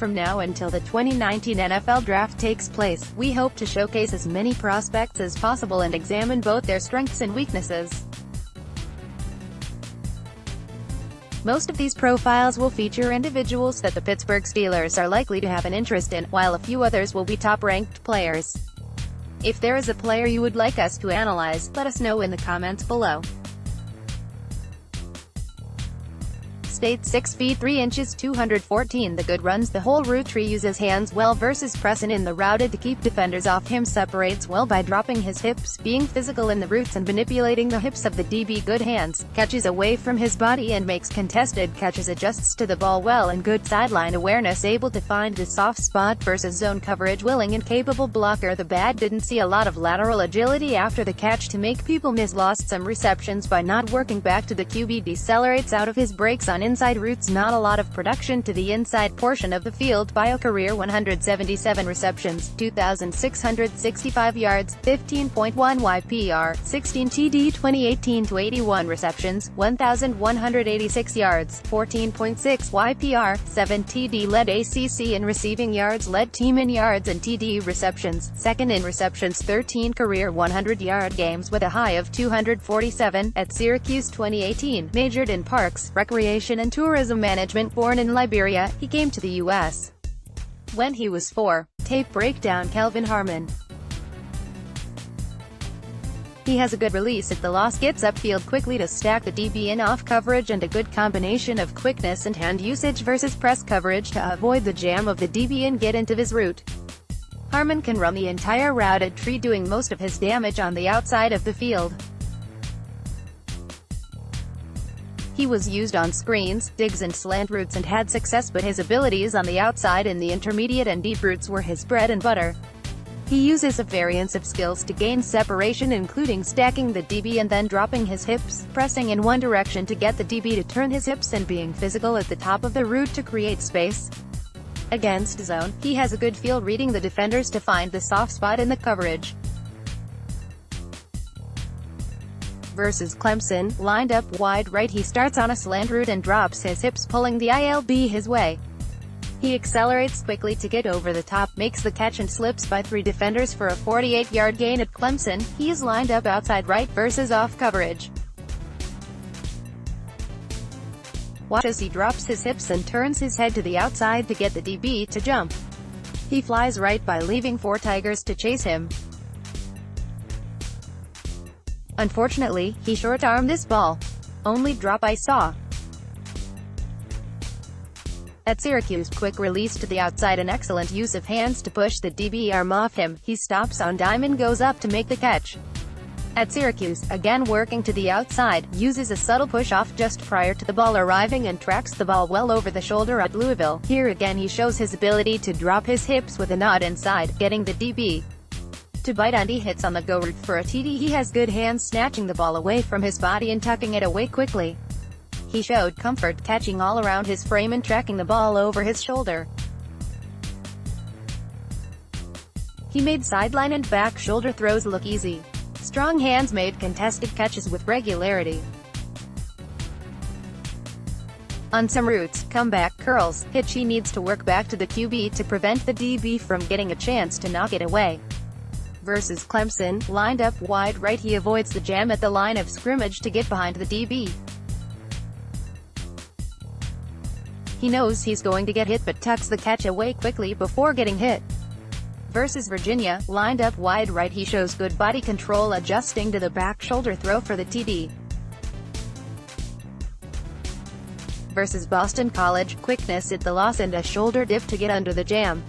from now until the 2019 NFL Draft takes place, we hope to showcase as many prospects as possible and examine both their strengths and weaknesses. Most of these profiles will feature individuals that the Pittsburgh Steelers are likely to have an interest in, while a few others will be top-ranked players. If there is a player you would like us to analyze, let us know in the comments below. State 6 feet 3 inches 214. The good runs the whole route tree, uses hands well versus pressing in the routed to keep defenders off him, separates well by dropping his hips, being physical in the routes and manipulating the hips of the DB, good hands, catches away from his body and makes contested catches, adjusts to the ball well and good sideline awareness, able to find the soft spot versus zone coverage, willing and capable blocker. The bad didn't see a lot of lateral agility after the catch to make people miss, lost some receptions by not working back to the QB, decelerates out of his breaks on inside routes, not a lot of production to the inside portion of the field. Bio career 177 receptions, 2,665 yards, 15.1 YPR, 16 TD, 2018-81 receptions, 1,186 yards, 14.6 YPR, 7 TD, led ACC in receiving yards, led team in yards and TD receptions, second in receptions, 13 career 100-yard games with a high of 247, at Syracuse 2018, majored in parks, recreation and tourism management. Born in Liberia, he came to the U.S. when he was 4. Tape breakdown. Kelvin Harmon. He has a good release at the loss, gets upfield quickly to stack the DB in off coverage, and a good combination of quickness and hand usage versus press coverage to avoid the jam of the DB and get into his route. Harmon can run the entire routed tree, doing most of his damage on the outside of the field. He was used on screens, digs and slant routes and had success, but his abilities on the outside in the intermediate and deep routes were his bread and butter. He uses a variance of skills to gain separation, including stacking the DB and then dropping his hips, pressing in one direction to get the DB to turn his hips, and being physical at the top of the route to create space. Against zone, he has a good feel reading the defenders to find the soft spot in the coverage. Versus Clemson, lined up wide right, he starts on a slant route and drops his hips, pulling the ILB his way. He accelerates quickly to get over the top, makes the catch and slips by 3 defenders for a 48-yard gain. At Clemson, he is lined up outside right versus off coverage. Watch as he drops his hips and turns his head to the outside to get the DB to jump. He flies right by, leaving 4 Tigers to chase him. Unfortunately, he short-armed this ball. Only drop I saw. At Syracuse, quick release to the outside and excellent use of hands to push the DB arm off him. He stops on dime and goes up to make the catch. At Syracuse, again working to the outside, uses a subtle push-off just prior to the ball arriving and tracks the ball well over the shoulder. At Louisville, here again he shows his ability to drop his hips with a nod inside, getting the DB to bite, and he hits on the go route for a TD. He has good hands, snatching the ball away from his body and tucking it away quickly. He showed comfort catching all around his frame and tracking the ball over his shoulder. He made sideline and back shoulder throws look easy. Strong hands made contested catches with regularity. On some routes, comeback curls, hitch, he needs to work back to the QB to prevent the DB from getting a chance to knock it away. Versus Clemson, lined up wide right, he avoids the jam at the line of scrimmage to get behind the DB. He knows he's going to get hit but tucks the catch away quickly before getting hit. Versus Virginia, lined up wide right, he shows good body control, adjusting to the back shoulder throw for the TD. Versus Boston College, quickness at the loss and a shoulder dip to get under the jam.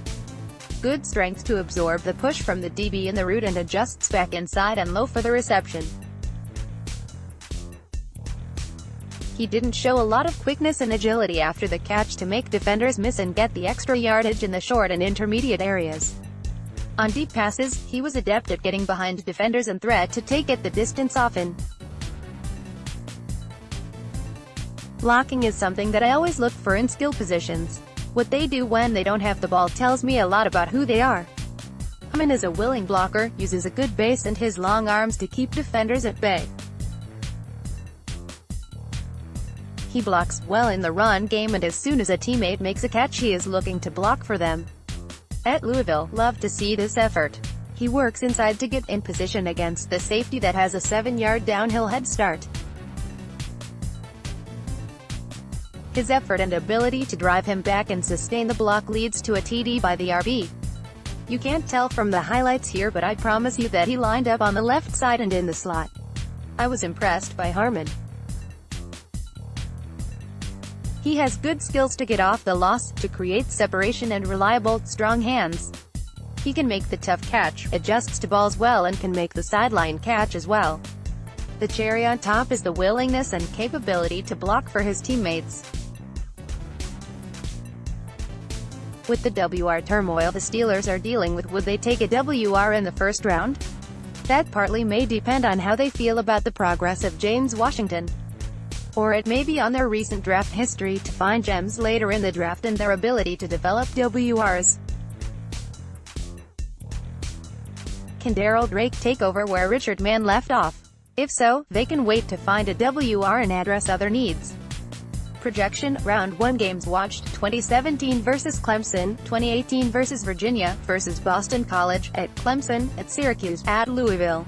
Good strength to absorb the push from the DB in the route and adjusts back inside and low for the reception. He didn't show a lot of quickness and agility after the catch to make defenders miss and get the extra yardage in the short and intermediate areas. On deep passes, he was adept at getting behind defenders and threat to take it the distance often. Blocking is something that I always look for in skill positions. What they do when they don't have the ball tells me a lot about who they are. Harmon is a willing blocker, uses a good base and his long arms to keep defenders at bay. He blocks well in the run game, and as soon as a teammate makes a catch he is looking to block for them. At Louisville, love to see this effort. He works inside to get in position against the safety that has a 7-yard downhill head start. His effort and ability to drive him back and sustain the block leads to a TD by the RB. You can't tell from the highlights here, but I promise you that he lined up on the left side and in the slot. I was impressed by Harmon. He has good skills to get off the loss, to create separation, and reliable, strong hands. He can make the tough catch, adjusts to balls well, and can make the sideline catch as well. The cherry on top is the willingness and capability to block for his teammates. With the WR turmoil the Steelers are dealing with, would they take a WR in the first round? That partly may depend on how they feel about the progress of James Washington. Or it may be on their recent draft history to find gems later in the draft and their ability to develop WRs. Can Darryl Drake take over where Richard Mann left off? If so, they can wait to find a WR and address other needs. Projection: Round 1 games watched: 2017 vs. Clemson, 2018 vs. Virginia, vs. Boston College, at Clemson, at Syracuse, at Louisville.